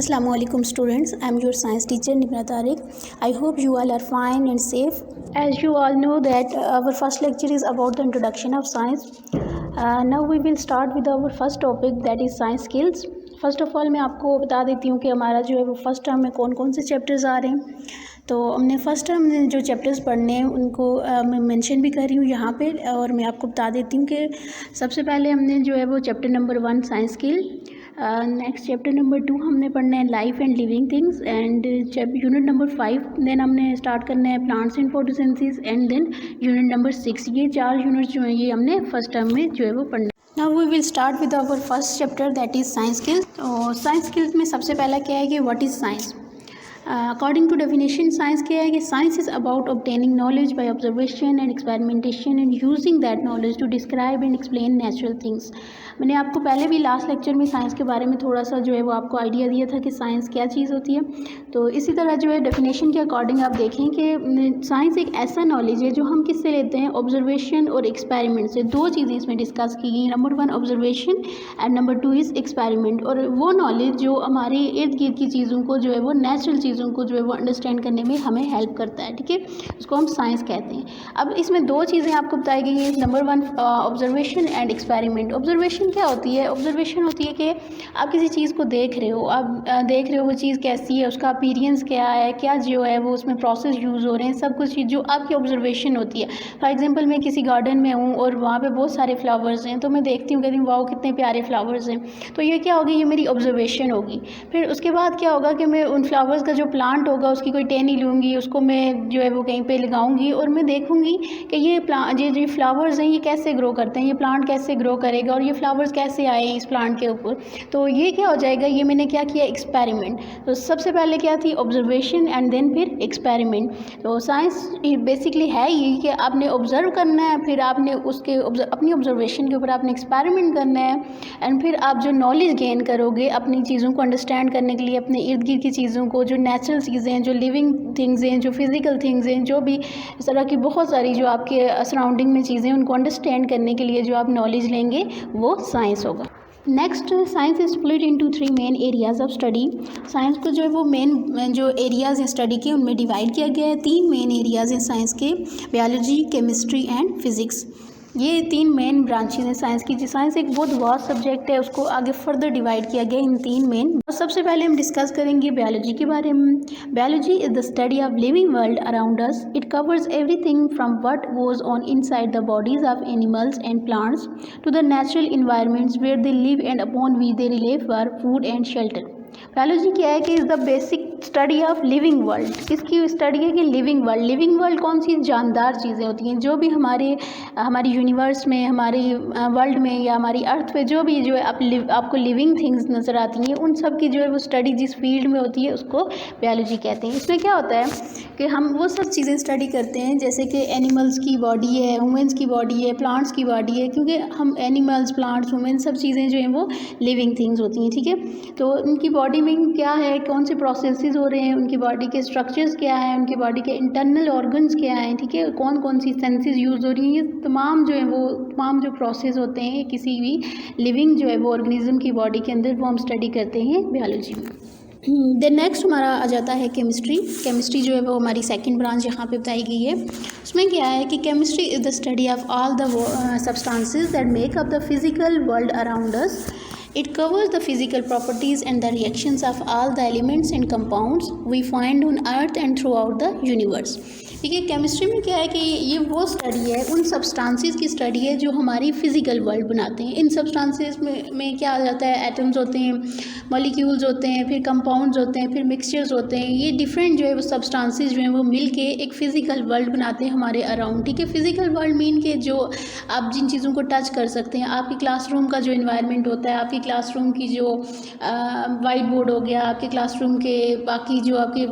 Assalamualaikum students, I am your science teacher Nibna Tariq. I hope you all are fine and safe. As you all know that our first lecture is about the introduction of science. Now we will start with our first topic, that is science skills. First of all मैं आपको बता देती हूँ कि हमारा जो है वो फर्स्ट टर्म में कौन कौन से चैप्टर्स आ रहे हैं। तो हमने फर्स्ट टर्म में जो चैप्टर्स पढ़ने हैं उनको मैं मेंशन भी कर रही हूँ यहाँ पे, और मैं आपको बता देती हूँ कि सबसे पहले हमने जो है वो chapter number 1 science skill, next chapter number 2 हमने पढ़ना है life and living things, and unit number 5 then हमने स्टार्ट करना है plants and photosynthesis, and then unit number 6। ये 4 यूनिट्स जो हैं ये हमने फर्स्ट टर्म में जो है वो पढ़ना है। Now we will start with our first chapter, that is science skills. तो साइंस स्किल्स में सबसे पहला क्या है कि what is science. According to definition science क्या है कि science is about obtaining knowledge by observation and experimentation and using that knowledge to describe and explain natural things. मैंने आपको पहले भी लास्ट लेक्चर में साइंस के बारे में थोड़ा सा जो है वो आपको आइडिया दिया था कि साइंस क्या चीज़ होती है। तो इसी तरह जो है डेफिनेशन के अकॉर्डिंग आप देखें कि साइंस एक ऐसा नॉलेज है जो हम किससे लेते हैं, ऑब्जर्वेशन और एक्सपेरिमेंट से। दो चीज़ें इसमें डिस्कस की गई, number 1 observation and number 2 is experiment. और वो नॉलेज जो हमारे इर्द गिर्द की चीज़ों को जो है वो नेचुरल चीज़ों को जो है वो अंडरस्टैंड करने में हमें हेल्प करता है, ठीक है, उसको हम साइंस कहते हैं। अब इसमें दो चीज़ें आपको बताई गई हैं, number 1 observation and experiment. Observation क्या होती है? ऑब्जर्वेशन होती है कि आप किसी चीज़ को देख रहे हो, आप देख रहे हो वो चीज़ कैसी है, उसका अपीयरेंस क्या है, क्या जो है वो उसमें प्रोसेस यूज़ हो रहे हैं, सब कुछ चीज़ जो आपकी ऑब्जर्वेशन होती है। फॉर एग्जांपल मैं किसी गार्डन में हूँ और वहाँ पे बहुत सारे फ्लावर्स हैं, तो मैं देखती हूँ, कहती हूँ वाओ कितने प्यारे फ्लावर्स हैं, तो ये क्या होगी, ये मेरी ऑब्जर्वेशन होगी। फिर उसके बाद क्या होगा कि मैं उन फ्लावर्स का जो प्लांट होगा उसकी कोई टहनी लूँगी, उसको मैं जो है वो कहीं पर लगाऊँगी और मैं देखूँगी कि ये जो फ्लावर्स हैं ये कैसे ग्रो करते हैं, ये प्लांट कैसे ग्रो करेगा और ये फ्लावर्स कैसे आए इस प्लांट के ऊपर। तो ये क्या हो जाएगा, ये मैंने क्या किया, एक्सपेरिमेंट। तो सबसे पहले क्या थी, ऑब्जर्वेशन एंड देन फिर एक्सपेरिमेंट। तो साइंस बेसिकली है ये कि आपने ऑब्जर्व करना है, फिर आपने उसके अपनी ऑब्जर्वेशन के ऊपर आपने एक्सपेरिमेंट करना है, एंड फिर आप जो नॉलेज गेन करोगे अपनी चीज़ों को अंडरस्टैंड करने के लिए, अपने इर्द गिर्द की चीज़ों को, जो नेचुरल चीज़ें हैं, जो लिविंग थिंग्स हैं, जो फिज़िकल थिंग्स हैं, जो भी इस तरह की बहुत सारी जो आपके सराउंडिंग में चीज़ें, उनको अंडरस्टैंड करने के लिए जो आप नॉलेज लेंगे वो साइंस होगा। Next, science is split into 3 main areas of study. Science को जो है वो मेन जो एरियाज़ हैं स्टडी के उनमें डिवाइड किया गया है। 3 मेन एरियाज़ हैं साइंस के, बायोलॉजी, केमिस्ट्री एंड फिज़िक्स। ये 3 मेन ब्रांचेज हैं साइंस की। साइंस एक बहुत वास्ट सब्जेक्ट है, उसको आगे फर्दर डिवाइड किया गया इन 3 मेन। सबसे पहले हम डिस्कस करेंगे बायोलॉजी के बारे में। Biology is the study of living world around us. It covers everything from what goes on inside the bodies of animals and plants to the natural environments where they live and upon we they rely for food and shelter. Biology क्या है कि is the basic study of living world. किसकी study है कि living world. Living world कौन सी? जानदार चीज़ें होती हैं, जो भी हमारी यूनिवर्स में, हमारी वर्ल्ड में या हमारी अर्थ पे जो भी जो है आपको लिविंग थिंग्स नज़र आती हैं, उन सब की जो है वो स्टडी जिस फील्ड में होती है उसको बायोलॉजी कहते हैं। इसमें क्या होता है कि हम वो सब चीज़ें स्टडी करते हैं, जैसे कि एनिमल्स की बॉडी है, ह्यूमन्स की बॉडी है, प्लांट्स की बॉडी है, क्योंकि हम एनिमल्स, प्लांट्स, ह्यूमन्स सब चीज़ें जो हैं वो लिविंग थिंग्स होती हैं, ठीक है। तो उनकी बॉडी में क्या है, कौन से प्रोसेसेस हो रहे हैं, उनकी बॉडी के स्ट्रक्चर्स क्या हैं, उनकी बॉडी के इंटरनल ऑर्गन्स क्या हैं, ठीक है, कौन कौन सी सेंसेस यूज़ हो रही हैं, ये तमाम जो है वो तमाम जो प्रोसेस होते हैं किसी भी लिविंग जो है वो ऑर्गेनिज्म की बॉडी के अंदर, वो हम स्टडी करते हैं बायोलॉजी में। देन नेक्स्ट हमारा आ जाता है केमिस्ट्री। केमिस्ट्री जो है वो हमारी सेकंड ब्रांच यहाँ पे बताई गई है। उसमें क्या है कि chemistry is the study of all the substances that make up the physical world around us. It covers the physical properties and the reactions of all the elements and compounds we find on Earth and throughout the universe. ठीक है, chemistry में क्या है कि ये वो study है, उन सब्सटेंसेस की स्टडी है जो हमारी फिज़िकल वर्ल्ड बनाते हैं। इन सब्सटेंसेस में क्या आ जाता है, एटम्स होते हैं, मॉलिक्यूल्स होते हैं, फिर कंपाउंड्स होते हैं, फिर मिक्सचर्स होते हैं। ये डिफरेंट जो है वो सब्सटेंसेस जो हैं वो मिल के एक फ़िज़िकल वर्ल्ड बनाते हैं हमारे अराउंड, ठीक है। फ़िज़िकल वर्ल्ड मीन के जो आप जिन चीज़ों को टच कर सकते हैं, आपकी क्लासरूम का जो इन्वायरमेंट होता है, आपकी क्लासरूम की जो वाइट बोर्ड हो गया, आपके क्लासरूम के बाकी जो आपके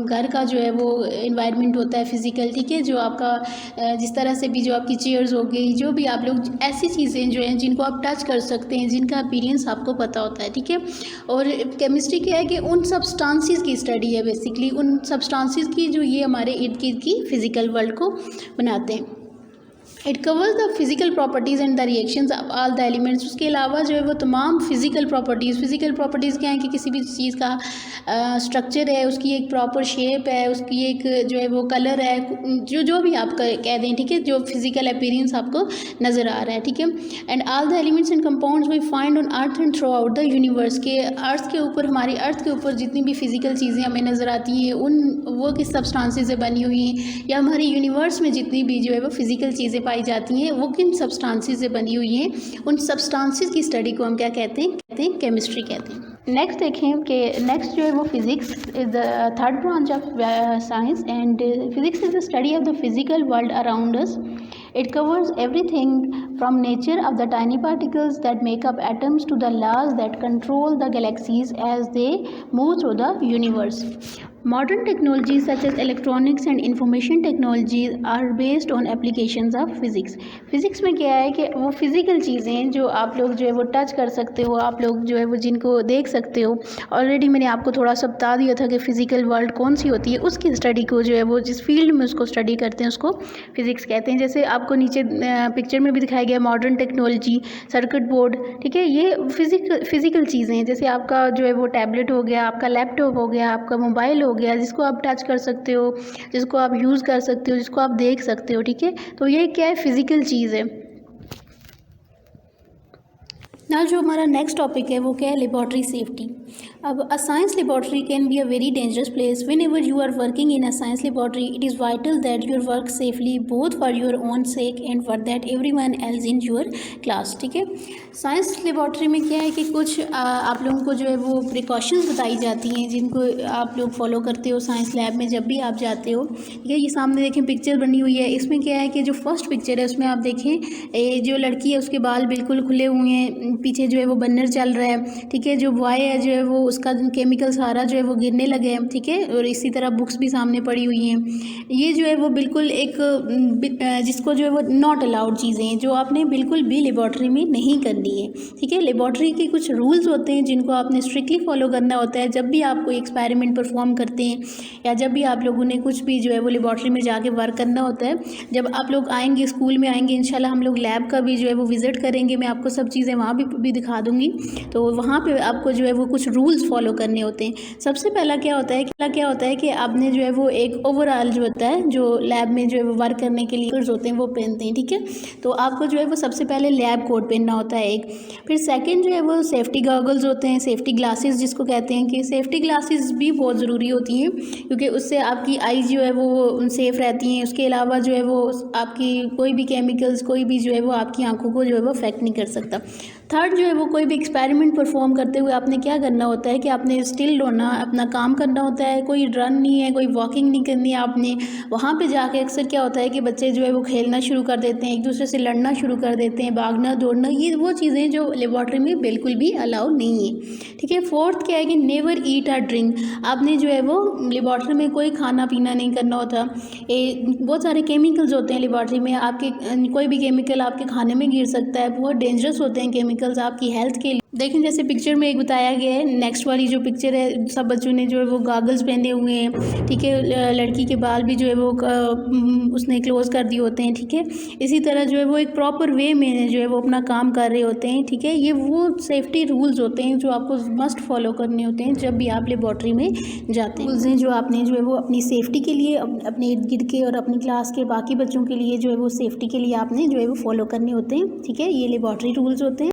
घर का जो है वो इन्वायरमेंट होता है फिज़िकल, ठीक है, जो आपका जिस तरह से भी जो आपकी चेयर्स हो गई, जो भी आप लोग ऐसी चीज़ें जो हैं जिनको आप टच कर सकते हैं, जिनका अपीयरेंस आपको पता होता है, ठीक है। और केमिस्ट्री क्या है कि उन सब्सटेंसेस की स्टडी है, बेसिकली उन सब्सटेंसेस की जो ये हमारे इर्द गिर्द की फ़िज़िकल वर्ल्ड को बनाते हैं। It covers the physical properties and the reactions of all the elements. उसके अलावा जो है वो तमाम फिजिकल प्रॉपर्टीज़ क्या है कि किसी भी चीज़ का स्ट्रक्चर है, उसकी एक प्रॉपर शेप है, उसकी एक जो है वो कलर है, जो भी आप कह दें, ठीक है, जो फिजिकल अपीयरेंस आपको नज़र आ रहा है, ठीक है। And all the elements and compounds we find on earth and throughout the universe, के अर्थ के ऊपर, हमारी अर्थ के ऊपर जितनी भी फिजिकल चीज़ें हमें नज़र आती हैं वो किस सब्सटेंसेस से बनी हुई हैं, या हमारी यूनिवर्स में जितनी भी जो है वो फिजिकल चीज़ें पाई जाती हैं वो किन सब्सटेंसेस से बनी हुई हैं, उन सब्सटेंसेस की स्टडी को हम क्या कहते हैं केमिस्ट्री कहते हैं। नेक्स्ट देखें कि नेक्स्ट जो है वो physics is the third branch of science, and physics is the study of the physical world around us. It covers everything from nature of the tiny particles that make up atoms to the laws that control the galaxies as they move through the universe. Modern technologies such as electronics and information technologies are based on applications of physics. Physics में क्या है कि वो physical चीज़ें जो आप लोग जो है वो टच कर सकते हो, आप लोग जो है वो जिनको देख सकते हो, ऑलरेडी मैंने आपको थोड़ा सा बता दिया था कि फ़िज़िकल वर्ल्ड कौन सी होती है, उसकी स्टडी को जो है वो जिस फील्ड में उसको स्टडी करते हैं उसको फिज़िक्स कहते हैं। जैसे आपको नीचे पिक्चर में भी दिखाया गया मॉडर्न टेक्नोलॉजी, सर्किट बोर्ड, ठीक है, ये फिज़िकल चीज़ें हैं। जैसे आपका जो है वो टैबलेट हो गया, आपका लैपटॉप हो गया, आपका मोबाइल हो गया, जिसको आप टच कर सकते हो, जिसको आप यूज़ कर सकते हो, जिसको आप देख सकते हो, ठीक है। तो ये क्या है, फिज़िकल चीज़ है। ना जो हमारा नेक्स्ट टॉपिक है वो क्या है, लेबॉर्ट्री सेफ्टी। अब a science laboratory can be a very dangerous place. Whenever you are working in a science laboratory it is vital that your work safely both for your own sake and for that everyone else in your class, ठीक है। Science laboratory में क्या है कि कुछ आप लोगों को जो है वो प्रिकॉशंस बताई जाती हैं जिनको आप लोग फॉलो करते हो साइंस लैब में जब भी आप जाते हो, ठीक है। ये सामने देखें पिक्चर बनी हुई है, इसमें क्या है कि जो फर्स्ट पिक्चर है उसमें आप देखें जो लड़की है उसके बाल बिल्कुल खुले हुए हैं, पीछे जो है वो बन्नर चल रहा है, ठीक है। जो बॉय है जो है वो उसका केमिकल सारा जो है वो गिरने लगे हैं, ठीक है। और इसी तरह बुक्स भी सामने पड़ी हुई हैं। ये जो है वो बिल्कुल एक जिसको जो है वो नॉट अलाउड चीज़ें हैं जो आपने बिल्कुल भी लेबॉर्ट्री में नहीं करनी है, ठीक है। लेबॉर्ट्री के कुछ रूल्स होते हैं जिनको आपने स्ट्रिक्टली फॉलो करना होता है जब भी आप कोई एक्सपेरिमेंट परफॉर्म करते हैं या जब भी आप लोगों ने कुछ भी जो है वो लेबॉर्ट्री में जाके वर्क करना होता है। जब आप लोग आएंगे स्कूल में आएंगे इंशाल्लाह हम लोग लैब का भी जो है वो विज़िट करेंगे, मैं आपको सब चीज़ें वहाँ भी दिखा दूँगी। तो वहाँ पे आपको जो है वो कुछ रूल्स फॉलो करने होते हैं। सबसे पहला क्या होता है कि आपने जो है वो एक ओवरऑल जो होता है जो लैब में जो है वो वर्क करने के लिए होते हैं वो पहनते हैं, ठीक है। तो आपको जो है वो सबसे पहले लैब कोट पहनना होता है एक। फिर सेकंड जो है वो सेफ्टी गॉगल्स होते हैं, सेफ्टी ग्लासेस जिसको कहते हैं, कि सेफ्टी ग्लासेस भी बहुत ज़रूरी होती हैं क्योंकि उससे आपकी आई जो है वो सेफ़ रहती हैं। उसके अलावा जो है वो आपकी कोई भी केमिकल्स कोई भी जो है वो आपकी आंखों को जो है वो अफेक्ट नहीं कर सकता। थर्ड जो है वो कोई भी एक्सपेरिमेंट परफॉर्म करते हुए आपने क्या करना होता है कि आपने स्टिल होना, अपना काम करना होता है। कोई रन नहीं है, कोई वॉकिंग नहीं करनी है आपने। वहाँ पे जाके अक्सर क्या होता है कि बच्चे जो है वो खेलना शुरू कर देते हैं, एक दूसरे से लड़ना शुरू कर देते हैं, भागना दौड़ना, ये वो चीज़ें जो लेबॉर्ट्री में बिल्कुल भी अलाउ नहीं है, ठीक है। फोर्थ क्या है कि नेवर ईट और ड्रिंक। आपने जो है वो लेबॉर्ट्री में कोई खाना पीना नहीं करना होता। बहुत सारे केमिकल्स होते हैं लेबॉर्ट्री में, आपके कोई भी केमिकल आपके खाने में गिर सकता है, बहुत डेंजरस होते हैं केमिकल्स आपकी हेल्थ के लिए। देखें जैसे पिक्चर में एक बताया गया है, नेक्स्ट वाली जो पिक्चर है सब बच्चों ने जो है वो गॉगल्स पहने हुए हैं, ठीक है। लड़की के बाल भी जो है वो उसने क्लोज कर दिए होते हैं, ठीक है। इसी तरह जो है वो एक प्रॉपर वे में जो है वो अपना काम कर रहे होते हैं, ठीक है। ये वो सेफ्टी रूल्स होते हैं जो आपको मस्ट फॉलो करने होते हैं जब भी आप लेबॉर्ट्री में जाते हैं। रूल्स हैं जो आपने जो है वो अपनी सेफ्टी के लिए, अपने इर्द गिर्द के और अपनी क्लास के बाकी बच्चों के लिए जो है वो सेफ्टी के लिए आपने जो है वो फॉलो करने होते हैं, ठीक है। ये लेबॉर्ट्री रूल्स होते हैं।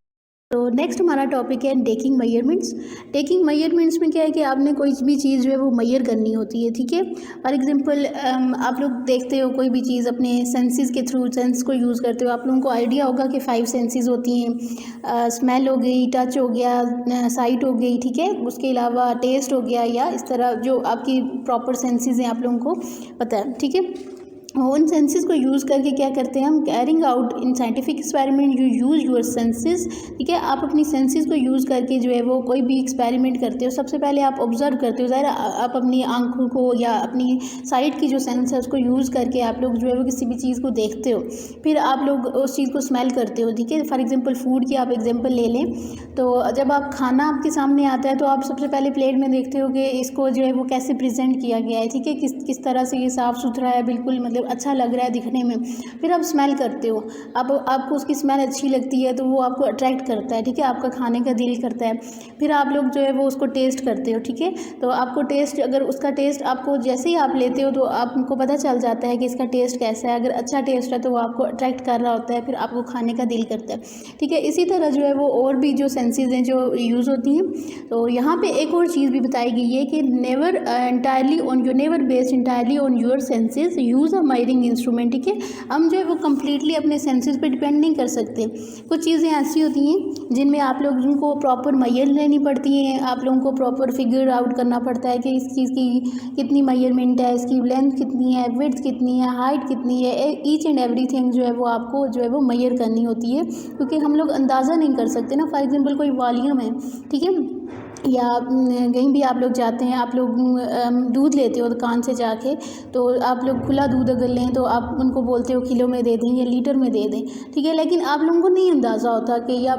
तो नेक्स्ट हमारा टॉपिक है टेकिंग मेजरमेंट्स। टेकिंग मेजरमेंट्स में क्या है कि आपने कोई भी चीज़ जो है वो मेजर करनी होती है, ठीक है। फॉर एग्जांपल आप लोग देखते हो कोई भी चीज़ अपने सेंसेस के थ्रू, सेंस को यूज़ करते हो। आप लोगों को आइडिया होगा कि 5 सेंसेस होती हैं, स्मेल हो गई, टच हो गया, साइट हो गई, ठीक है। उसके अलावा टेस्ट हो गया, या इस तरह जो आपकी प्रॉपर सेंसेस हैं आप लोगों को पता है, ठीक है। उन सेंसेस को यूज़ करके क्या करते हैं हम, carrying out in scientific experiment you use your senses, ठीक है। आप अपनी सेंसेस को यूज़ करके जो है वो कोई भी एक्सपेरिमेंट करते हो। सबसे पहले आप ऑब्जर्व करते हो, ज़ाहिर आप अपनी आंखों को या अपनी साइट की जो सेंस है उसको यूज़ करके आप लोग जो है वो किसी भी चीज़ को देखते हो। फिर आप लोग उस चीज़ को स्मेल करते हो, ठीक है। फॉर एग्जाम्पल फूड की आप एग्जाम्पल ले लें, तो जब आप खाना आपके सामने आता है तो आप सबसे पहले प्लेट में देखते हो कि इसको जो है वो कैसे प्रेजेंट किया गया है, ठीक है। किस तरह से ये साफ़ सुथरा है, बिल्कुल मतलब मतलब अच्छा लग रहा है दिखने में, फिर आप स्मेल करते हो, अब आपको उसकी स्मेल अच्छी लगती है तो वो आपको अट्रैक्ट करता है, ठीक है, आपका खाने का दिल करता है। फिर आप लोग जो है वो उसको टेस्ट करते हो, ठीक है। तो आपको टेस्ट, अगर उसका टेस्ट आपको जैसे ही आप लेते हो तो आपको पता चल जाता है कि इसका टेस्ट कैसा है। अगर अच्छा टेस्ट है तो वो आपको अट्रैक्ट कर रहा होता है, फिर आपको खाने का दिल करता है, ठीक है। इसी तरह जो है वो और भी जो सेंसेस हैं जो यूज़ होती हैं। तो यहाँ पे एक और चीज़ भी बताई गई है कि never based entirely on your senses, use a मायरिंग instrument, ठीक है। हम जो है वो कम्प्लीटली अपने सेंसेस पे डिपेंड नहीं कर सकते। कुछ चीज़ें ऐसी होती हैं जिनमें आप लोगों को प्रॉपर मैयर लेनी पड़ती हैं, आप लोगों को प्रॉपर फिगर आउट करना पड़ता है कि इस चीज़ की कितनी मेजरमेंट है, इसकी लेंथ कितनी है, विड्थ कितनी है, हाइट कितनी है, ईच एंड एवरीथिंग जो है वो आपको जो है वो मेजर करनी होती है, क्योंकि हम लोग अंदाज़ा नहीं कर सकते ना। फॉर एग्जांपल कोई वॉल्यूम है, ठीक है, या कहीं भी आप लोग जाते हैं, आप लोग दूध लेते हो दुकान से जाके, तो आप लोग खुला दूध अगर लें तो आप उनको बोलते हो किलो में दे दें या लीटर में दे दें, ठीक है। लेकिन आप लोगों को नहीं अंदाज़ा होता कि, या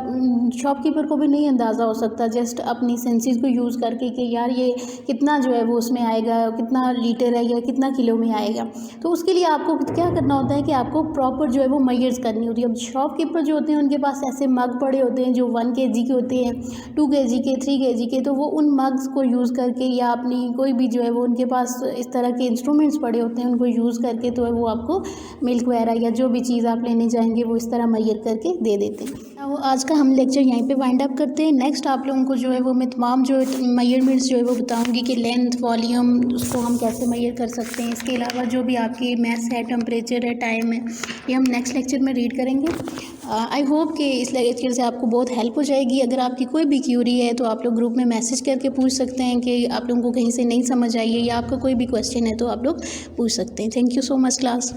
शॉपकीपर को भी नहीं अंदाज़ा हो सकता जस्ट अपनी सेंसेस को यूज़ करके कि यार ये कितना जो है वो उसमें आएगा, कितना लीटर है या कितना किलो में आएगा। तो उसके लिए आपको क्या करना होता है कि आपको प्रॉपर जो है वो मेजर्स करनी होती है। अब शॉपकीपर जो होते हैं उनके पास ऐसे मग पड़े होते हैं जो 1 kg के होते हैं, 2 kg के, 3 kg के, तो वो उन मग्स को यूज़ करके या अपनी कोई भी जो है वो उनके पास इस तरह के इंस्ट्रूमेंट्स पड़े होते हैं, उनको यूज़ करके तो वो आपको मिल्क वगैरह या जो भी चीज़ आप लेने जाएंगे वो इस तरह मेजर करके दे देते हैं। वो आज का हम लेक्चर यहीं पे वाइंड अप करते हैं। नेक्स्ट आप लोगों को जो है वो मैं तमाम जो मेजरमेंट्स जो है वो बताऊंगी कि लेंथ, वॉल्यूम, उसको हम कैसे मेजर कर सकते हैं। इसके अलावा जो भी आपकी मैथ्स है, टेम्परेचर है, टाइम है, ये हम नेक्स्ट लेक्चर में रीड करेंगे। आई होप कि इस लेक्चर से आपको बहुत हेल्प हो जाएगी। अगर आपकी कोई भी क्यूरी है तो आप लोग ग्रुप में मैसेज करके पूछ सकते हैं कि आप लोगों को कहीं से नहीं समझ आई है या आपका कोई भी क्वेश्चन है तो आप लोग पूछ सकते हैं। Thank you so much class.